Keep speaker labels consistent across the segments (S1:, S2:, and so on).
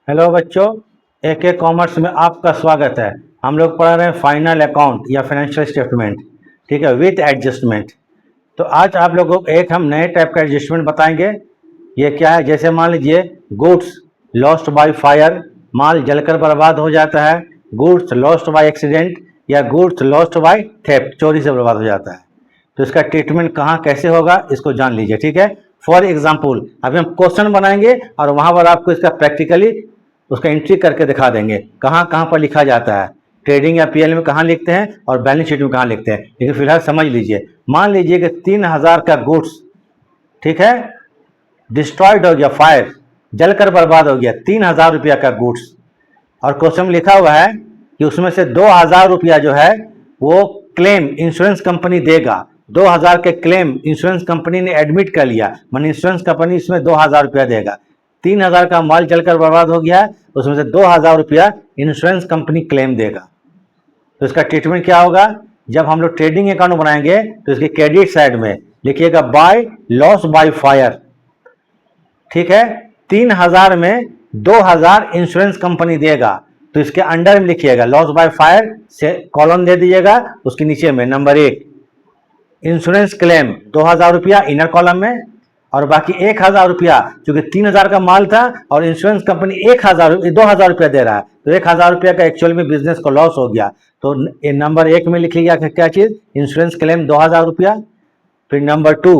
S1: Hello बच्चों, AK commerce में आपका स्वागत है। हम लोग पढ़ रहे हैं फाइनल अकाउंट या फाइनेंशियल स्टेटमेंट, ठीक है, विथ एडजस्टमेंट। तो आज आप लोगों को एक हम नए टाइप का एडजस्टमेंट बताएंगे। ये क्या है? जैसे मान लीजिए गुड्स लॉस्ट बाय फायर, माल जलकर बर्बाद हो जाता है। गुड्स लॉस्ट बाय एक्सीडेंट या गुड्स लॉस्ट बाय थेफ्ट, चोरी से बर्बाद हो जाता है। तो इसका ट्रीटमेंट कहाँ कैसे होगा इसको जान लीजिए, ठीक है। फॉर एग्जाम्पल अभी हम क्वेश्चन बनाएंगे और वहाँ पर आपको इसका प्रैक्टिकली उसका एंट्री करके दिखा देंगे कहाँ कहाँ पर लिखा जाता है। ट्रेडिंग या पीएल में कहाँ लिखते हैं और बैलेंस शीट में कहाँ लिखते हैं। लेकिन फिलहाल समझ लीजिए, मान लीजिए कि 3000 का गुड्स, ठीक है, डिस्ट्रॉयड हो गया, फायर जलकर बर्बाद हो गया, 3000 रुपया का गुड्स। और क्वेश्चन में लिखा हुआ है कि उसमें से 2000 रुपया जो है वो क्लेम इंश्योरेंस कंपनी देगा। 2000 के क्लेम इंश्योरेंस कंपनी ने एडमिट कर लिया, माने इंश्योरेंस कंपनी इसमें 2000 रुपया देगा। 3000 का माल जलकर बर्बाद हो गया, उसमें से 2000 रुपया इंश्योरेंस कंपनी क्लेम देगा। तो इसका ट्रीटमेंट क्या होगा? जब हम लोग ट्रेडिंग अकाउंट बनाएंगे तो इसके क्रेडिट साइड में लिखिएगा बाय लॉस बाय फायर, ठीक है। 3000 में 2000 इंश्योरेंस कंपनी देगा, तो इसके अंडर में लिखिएगा लॉस बाय फायर से कॉलम दे दीजिएगा, उसके नीचे में नंबर 1 इंश्योरेंस क्लेम 2000 रुपया इनर कॉलम में, और बाकी 1000 रुपया, चूंकि 3000 का माल था और इंश्योरेंस कंपनी 2000 रुपया दे रहा है, तो 1000 रुपया का एक्चुअल में बिजनेस को लॉस हो गया। तो नंबर 1 में लिखिएगा क्या चीज? इंश्योरेंस क्लेम 2000 रुपया। फिर number 2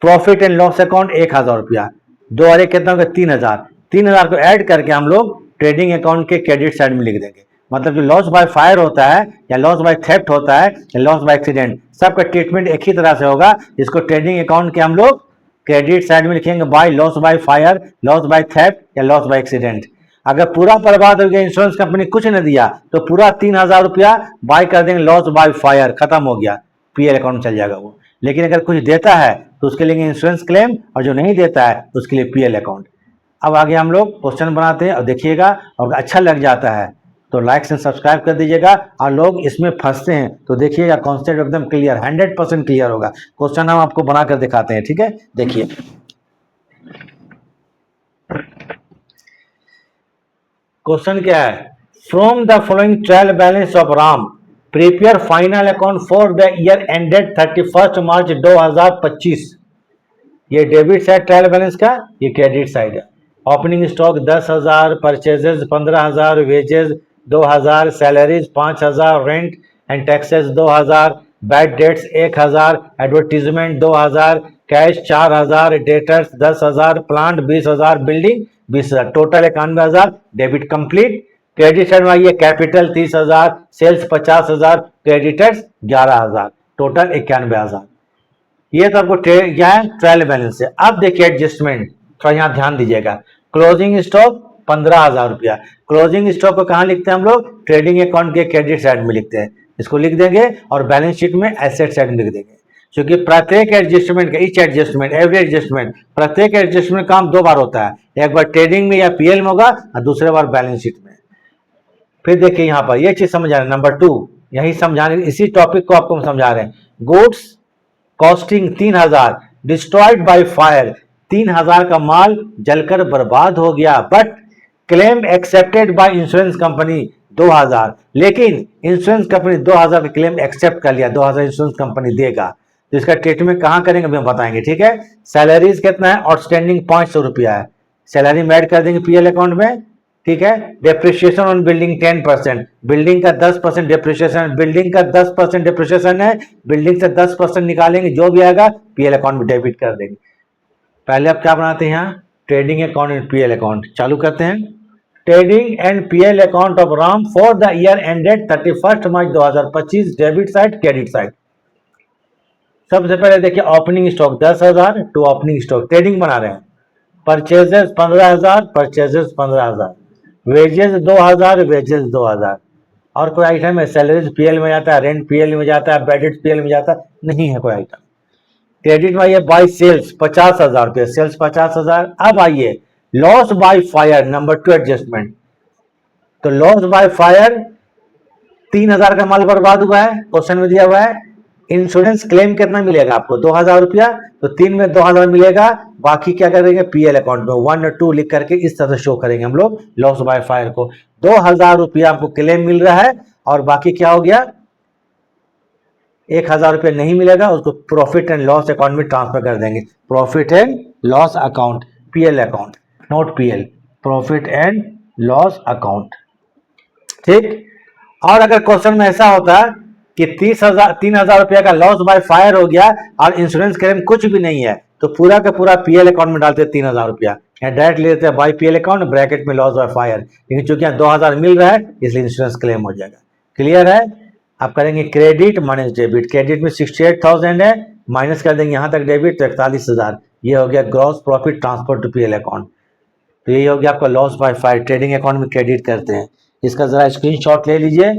S1: profit and loss account 1000 रुपया। 2 और 1 कितना होगा? 3000। 3000 को ऐड करके हम लोग ट्रेडिंग अकाउंट के क्रेडिट साइड में लिख देंगे। मतलब जो लॉस बाय फायर होता है या लॉस बाय थेफ्ट होता है या लॉस बाय एक्सीडेंट, सबका ट्रीटमेंट एक ही तरह से होगा। इसको ट्रेडिंग अकाउंट के हम लोग क्रेडिट साइड में लिखेंगे by loss by fire, loss by theft या लॉस बाय एक्सीडेंट। अगर पूरा बर्बाद हो गया, इंश्योरेंस कंपनी कुछ नहीं दिया, तो पूरा 3000 रुपया बाय कर देंगे लॉस बाय फायर, खत्म हो गया, पीएल अकाउंट में चल जाएगा वो। लेकिन अगर कुछ देता है तो उसके लिए इंश्योरेंस क्लेम, और जो नहीं देता है उसके लिए पीएल अकाउंट। अब आगे हम लोग क्वेश्चन बनाते हैं और देखिएगा, और अच्छा लग जाता है तो लाइक से सब्सक्राइब कर दीजिएगा। और लोग इसमें फंसते हैं तो देखिएगा कॉन्सेप्ट एकदम क्लियर, 100% क्लियर होगा। क्वेश्चन हम आपको बनाकर दिखाते हैं, ठीक है। देखिए क्वेश्चन क्या है? From the following trial balance of Ram prepare final account for the year ended 31 March 2025। ये डेबिट साइड ट्रायल बैलेंस का, ये क्रेडिट साइड है। Opening stock 10,000, purchases 15,000, wages 2,000, salaries 5,000, rent and taxes 2,000, bad debts 1,000, advertisement 2,000, cash 4,000, debtors 10,000, plant 20,000, building 20,000, total 91,000। Debit complete. Credit side में आइए, capital 30,000, sales 50,000, creditors 11,000, total 91,000। ये तो आपको क्या है? ट्रायल बैलेंस है। अब देखिए एडजस्टमेंट, थोड़ा यहाँ ध्यान दीजिएगा। क्लोजिंग स्टॉक 15,000 रुपया। क्लोजिंग स्टॉक को कहाँ लिखते हैं हम लोग? ट्रेडिंग अकाउंट के क्रेडिट साइड में लिखते हैं। इसको लिख देंगे और बैलेंस शीट में एसेट साइड में लिख देंगे। क्योंकि प्रत्येक एडजस्टमेंट का, ईच एडजस्टमेंट, एवरी एडजस्टमेंट, प्रत्येक एडजस्टमेंट काम 2 बार होता है। एक बार ट्रेडिंग में या पीएल में होगा और दूसरे बार बैलेंस शीट में। फिर देखिए यहाँ पर ये चीज समझ आ रहा है। नंबर 2 यही समझाने, इसी टॉपिक को आपको समझा रहे हैं। Goods costing 3000, destroyed by fire, 3000 का माल जलकर बर्बाद हो गया, but claim accepted by insurance company 2000। लेकिन इंश्योरेंस कंपनी 2000 का क्लेम एक्सेप्ट कर लिया, 2000 इंश्योरेंस कंपनी देगा। तो इसका ट्रीटमेंट कहां करेंगे अभी हम बताएंगे, ठीक है। सैलरीज कितना है? आउटस्टैंडिंग 500 रुपया है। सैलरी में ऐड कर देंगे पीएल अकाउंट में, ठीक है। डेप्रिसिएशन ऑन बिल्डिंग 10%, बिल्डिंग का 10% डेप्रिसिएशन, बिल्डिंग का 10% डेप्रिसिएशन है। बिल्डिंग से 10% निकालेंगे, जो भी आएगा पीएल अकाउंट में डेबिट कर देंगे। पहले आप क्या बनाते हैं? यहाँ trading account and PL account चालू करते हैं। Trading and PL account of Ram for the year ended 31 March 2025, debit side credit side. सबसे पहले देखिए opening stock 10,000 to opening stock, trading बना रहे हैं। Purchases 15,000, purchases 15,000, wages 2,000, wages 2,000। और कोई आइटम है? सैलरीज पीएल में जाता है, रेंट पीएल में जाता है, बेडेड पीएल में जाता है, नहीं है कोई आइटम। क्रेडिट में आइए बाय सेल्स 50,000 रुपये, सेल्स 50,000। अब आइए loss by fire, number 2 adjustment. तो लॉस बाय फायर 3000 का माल बर्बाद हुआ है, क्वेश्चन में दिया हुआ है। इंश्योरेंस क्लेम कितना मिलेगा आपको 2000 रुपया, तो 3 में 2000 मिलेगा, बाकी क्या करेंगे पीएल अकाउंट में 1 और 2 लिख करके इस तरह शो करेंगे हम लोग लॉस बाय फायर को। 2000 रुपया आपको क्लेम मिल रहा है और बाकी क्या हो गया 1000 रुपया नहीं मिलेगा, उसको प्रॉफिट एंड लॉस अकाउंट में ट्रांसफर कर देंगे। Profit and loss account, PL account, not PL, profit and loss account. ठीक। और अगर क्वेश्चन में ऐसा होता कि 3000 रुपया का लॉस बाय फायर हो गया और इंश्योरेंस क्लेम कुछ भी नहीं है, तो पूरा का पूरा पीएल अकाउंट में डालते 3000 रुपया, या डायरेक्ट लेते हैं बाय पीएल अकाउंट, ब्रैकेट में लॉस बाय फायर, लेकिन चूंकि यहाँ 2000 मिल रहा है इसलिए इंश्योरेंस क्लेम हो जाएगा। क्लियर है। आप करेंगे क्रेडिट माइनस डेबिट, क्रेडिट में 68,000 है, माइनस कर देंगे यहाँ तक डेबिट तो 41,000, ये हो गया gross profit transfer to PL account. तो ये हो गया आपका loss by fire, trading account में क्रेडिट करते हैं। इसका जरा स्क्रीनशॉट ले लीजिए।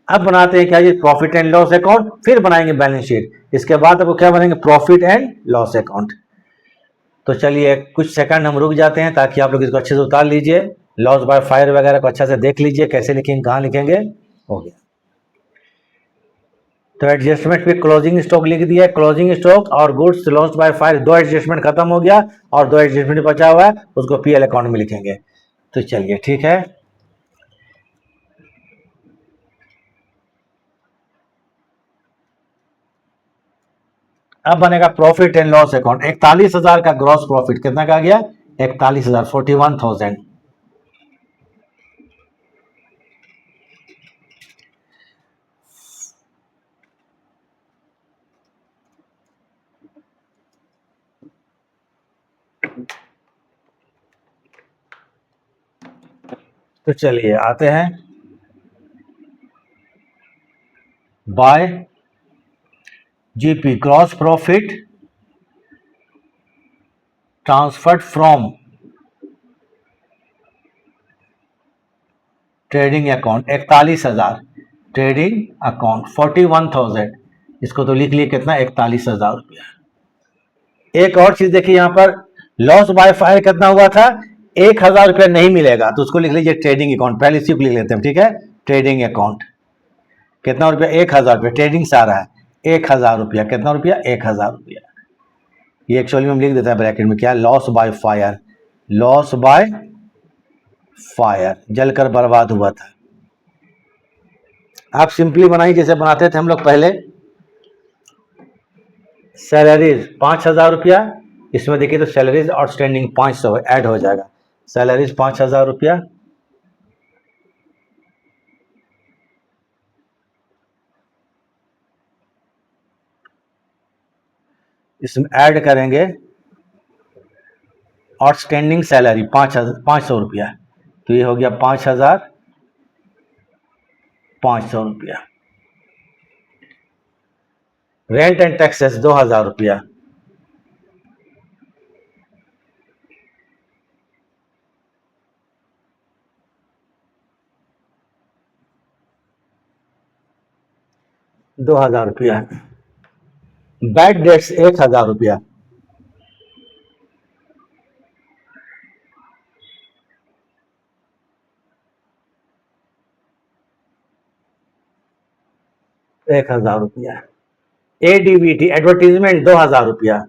S1: अब बनाते हैं क्या जी प्रॉफिट एंड लॉस अकाउंट, फिर बनाएंगे बैलेंस शीट, इसके बाद आपको क्या बनाएंगे प्रॉफिट एंड लॉस अकाउंट। तो चलिए कुछ सेकंड हम रुक जाते हैं ताकि आप लोग इसको अच्छे से उतार लीजिए, लॉस बाय फायर वगैरह को अच्छा से देख लीजिए कैसे लिखेंगे कहाँ लिखेंगे। हो गया। तो एडजस्टमेंट पे क्लोजिंग स्टॉक लिख दिया, क्लोजिंग स्टॉक और गुड्स लॉस्ट बाय फायर, दो एडजस्टमेंट खत्म हो गया और दो एडजस्टमेंट बचा हुआ है उसको पीएल अकाउंट में लिखेंगे। तो चलिए ठीक है। अब बनेगा प्रॉफिट एंड लॉस अकाउंट। 41,000 का ग्रॉस प्रॉफिट, कितना का गया 41,000, 41,000। तो चलिए आते हैं bye GP, gross profit transferred from trading account 41,000, trading account 41,000, इसको तो लिख लिए कितना 41,000 रुपया। एक और चीज देखिए यहाँ पर लॉस बाय फायर कितना हुआ था 1,000 रुपया नहीं मिलेगा, तो उसको लिख लीजिए ट्रेडिंग अकाउंट, पहले इसी को लिख लेते हैं। ठीक है, ट्रेडिंग अकाउंट कितना रुपया 1,000 रुपया, ट्रेडिंग से आ रहा है 1,000 रुपया, कितना रुपया 1,000 रुपया। ये एक्चुअली में हम लिख देते हैं ब्रैकेट में क्या loss by fire, loss by fire, जलकर बर्बाद हुआ था। आप सिंपली बनाइए जैसे बनाते थे हम लोग पहले। सैलरीज 5,000 रुपया, इसमें देखिए तो सैलरीज आउटस्टैंडिंग 500 ऐड हो जाएगा, सैलरीज 5,000 रुपया, इसमें ऐड करेंगे आउटस्टैंडिंग सैलरी 500 रुपया, तो ये हो गया 5,500 रुपया। रेंट एंड टैक्सेस 2,000 रुपया, ₹2,000। बैड डेट्स 1,000 रुपया, ₹1,000। एडीवीटी एडवर्टीजमेंट 2,000 रुपया,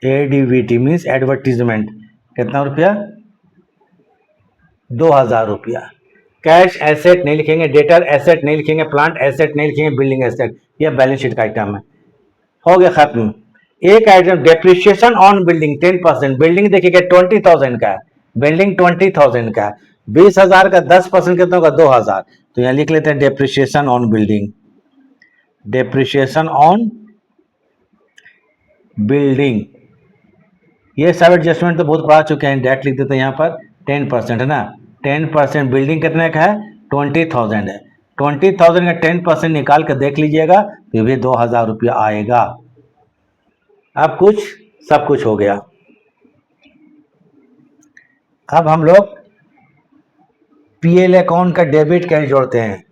S1: एडीवीटी मीन्स एडवर्टीजमेंट कितना रुपया 2,000 रुपया। कैश एसेट नहीं लिखेंगे, डेटर एसेट नहीं लिखेंगे, प्लांट एसेट नहीं लिखेंगे, बिल्डिंग एसेट, यह बैलेंस शीट का आइटम है। हो गया खत्म। एक item depreciation on building 10%, building देखिएगा 20,000 का है, बिल्डिंग 20,000 का है, 20,000 का 10% कितना होगा 2,000, तो यहां लिख लेते हैं depreciation on building, depreciation on building. ये सब एडजस्टमेंट तो बहुत पढ़ा चुके हैं, डायरेक्ट लिख देते हैं यहाँ पर 10% है ना, 10%, बिल्डिंग कितने का है 20,000 है, 20,000 का 10% निकाल कर देख लीजिएगा तो भी 2,000 रुपया आएगा। अब कुछ सब कुछ हो गया। अब हम लोग पीएल अकाउंट का डेबिट कैसे जोड़ते हैं,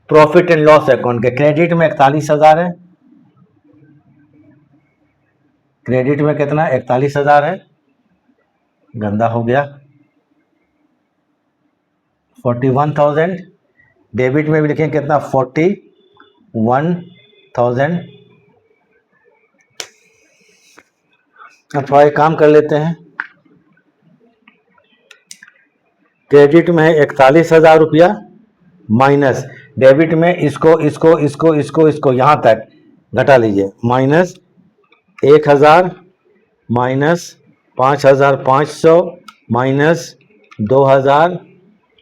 S1: प्रॉफिट एंड लॉस अकाउंट के। क्रेडिट में 41,000 है, क्रेडिट में कितना 41,000 है, गंदा हो गया 41,000, डेबिट में भी लिखेंगे कितना 41,000। अब थोड़ा एक काम कर लेते हैं, क्रेडिट में है 41,000 रुपया माइनस डेबिट में इसको यहाँ तक घटा लीजिए, minus 1,000 minus 5,500 minus 2,000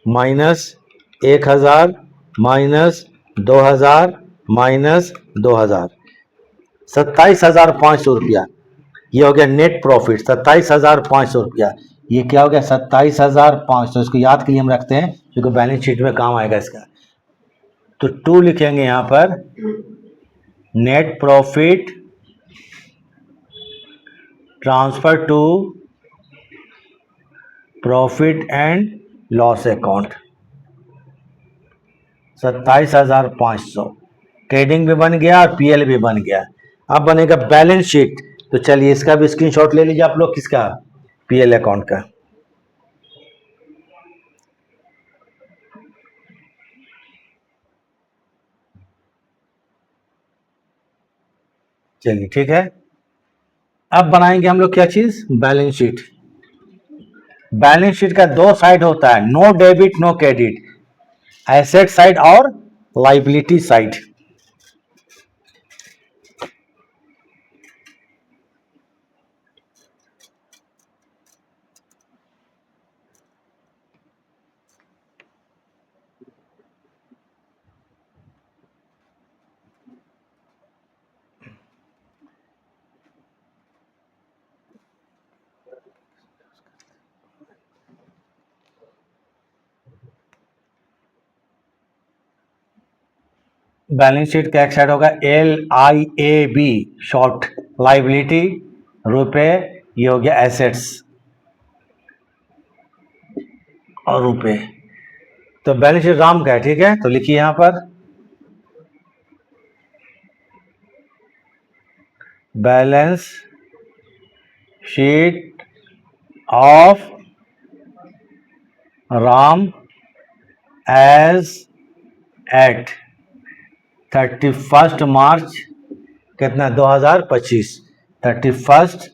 S1: minus 1,000 minus 2,000 minus 2,000, 27,500 रुपया। ये हो गया नेट प्रॉफिट 27,500 रुपया। ये क्या हो गया 27,500। इसको याद के लिए हम रखते हैं क्योंकि बैलेंस शीट में काम आएगा इसका। तो 2 लिखेंगे यहां पर, net profit transfer to profit and loss account 27,500। Trading भी बन गया और पीएल भी बन गया। अब बनेगा बैलेंस शीट। तो चलिए इसका भी स्क्रीनशॉट ले लीजिए आप लोग, किसका, पीएल अकाउंट का। चलिए ठीक है, अब बनाएंगे हम लोग क्या चीज, बैलेंस शीट। बैलेंस शीट का 2 साइड होता है, no debit no credit, asset side और लाइबिलिटी साइड। बैलेंस शीट का एक साइड होगा LIAB शॉर्ट, लाइबिलिटी रुपए, ये हो गया एसेट्स और रुपए। तो बैलेंस शीट राम का है, ठीक है। तो लिखिए यहां पर balance sheet of Ram as at 31 March कितना 2025, 31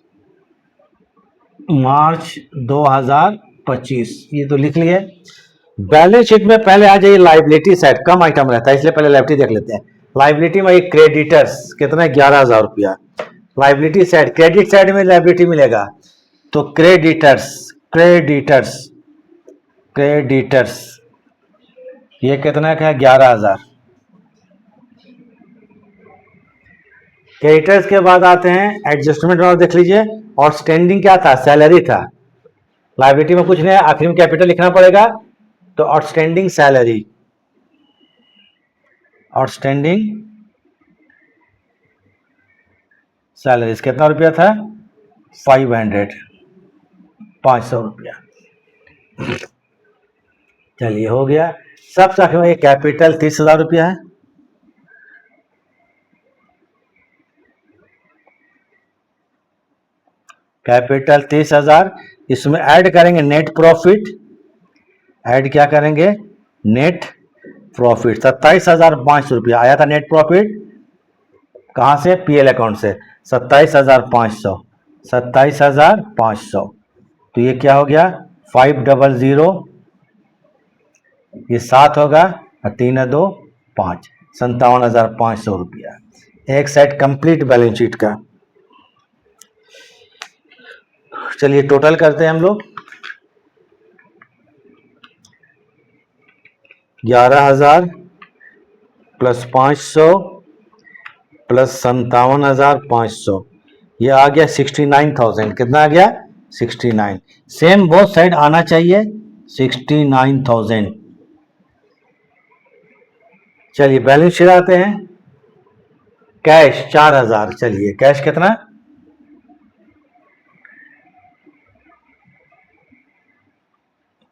S1: मार्च 2025, ये तो लिख लिए। बैलेंस शीट में पहले आ जाइए लाइबिलिटी साइड, कम आइटम रहता है इसलिए पहले लाइबिलिटी देख लेते हैं। लाइबिलिटी में एक क्रेडिटर्स कितना 11,000 रुपया। लाइबिलिटी साइड, क्रेडिट साइड में लाइबिलिटी मिलेगा तो क्रेडिटर्स क्रेडिटर्स क्रेडिटर्स ये कितना का है 11,000। क्रेडिटर्स के बाद आते हैं एडजस्टमेंट और देख लीजिए, और स्टैंडिंग क्या था, सैलरी था। लाइबिलिटी में कुछ नहीं है, आखिर में कैपिटल लिखना पड़ेगा। तो आउटस्टैंडिंग सैलरी, आउटस्टैंडिंग सैलरी कितना रुपया था 500 रुपया। चलिए हो गया। सबसे आखिर में कैपिटल 30,000 रुपया है। कैपिटल 30,000, इसमें ऐड करेंगे नेट प्रॉफिट, ऐड क्या करेंगे नेट प्रॉफिट 27,500 रुपया आया था नेट प्रॉफिट, कहां से, पीएल अकाउंट से 27,500, 27,500। तो ये क्या हो गया 500, ये 7 होगा और 3 2 5, 57,500 रुपया। एक सेट कंप्लीट बैलेंस शीट का। चलिए टोटल करते हैं हम लोग, 11,000 प्लस 500 प्लस 57,500, ये आ गया 69,000। कितना आ गया 69। सेम बोथ साइड आना चाहिए 69,000। चलिए बैलेंस शीट आते हैं। कैश 4,000, चलिए कैश कितना,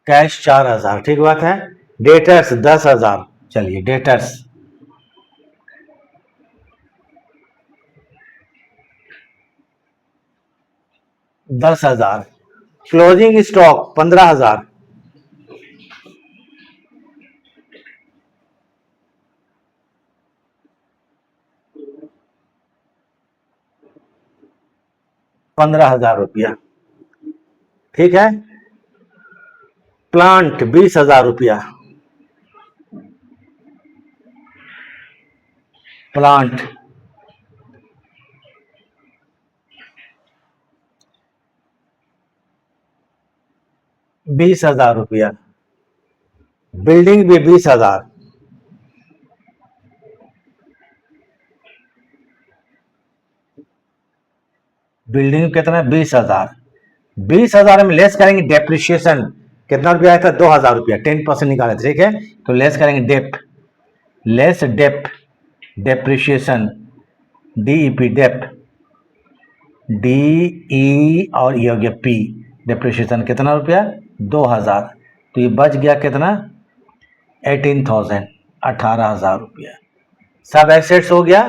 S1: कैश 4,000, ठीक बात है। डेटर्स 10,000, चलिए डेटर्स 10,000। क्लोजिंग स्टॉक 15,000, 15,000 रुपया, ठीक है। प्लांट 20,000 रुपया, प्लांट 20,000 रुपया, बिल्डिंग भी 20,000, बिल्डिंग कितना 20,000, 20,000 में लेस करेंगे डेप्रिशिएशन, कितना रुपया आया था 2,000 रुपया, 10% निकाले, ठीक है। तो लेस करेंगे dep, less dep, depreciation, DEP dep, DE और ये हो गया पी, डेप्रिशिएशन कितना रुपया 2,000, तो ये बच गया कितना 18,000, 18,000 रुपया, सब एसेट्स हो गया।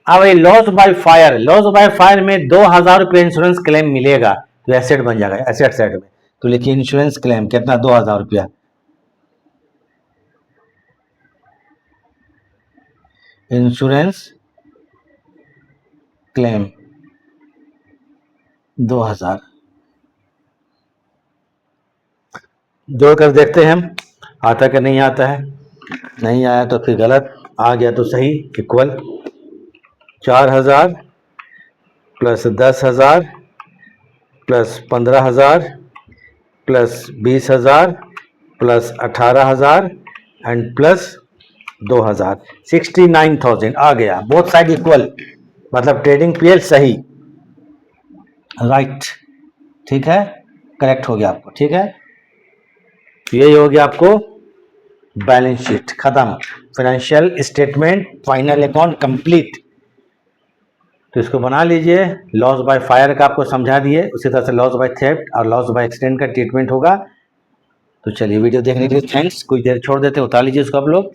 S1: अब ये loss by fire, loss by fire में 2,000 रुपये इंश्योरेंस क्लेम मिलेगा, तो एसेट बन जाएगा, एसेट साइड में। तो लिखिए इंश्योरेंस क्लेम कितना 2,000 रुपया, इंश्योरेंस क्लेम 2,000, जोड़कर देखते हैं हम आता कि नहीं आता है, नहीं आया तो फिर गलत, आ गया तो सही। Equal 4,000 plus 10,000 plus 15,000 plus 20,000 plus 18,000 and plus 2,000, 69,000 आ गया। बोथ साइड इक्वल, मतलब ट्रेडिंग पीएल सही, राइट, ठीक है, करेक्ट हो गया आपको, ठीक है। यही हो गया आपको बैलेंस शीट खत्म, financial statement, final account complete. तो इसको बना लीजिए। लॉस बाय फायर का आपको समझा दिए, उसी तरह से लॉस बाय थेफ्ट और लॉस बाय एक्सीडेंट का ट्रीटमेंट होगा। तो चलिए वीडियो देखने के लिए थैंक्स, कुछ देर छोड़ देते हैं, उतार लीजिए उसको आप लोग।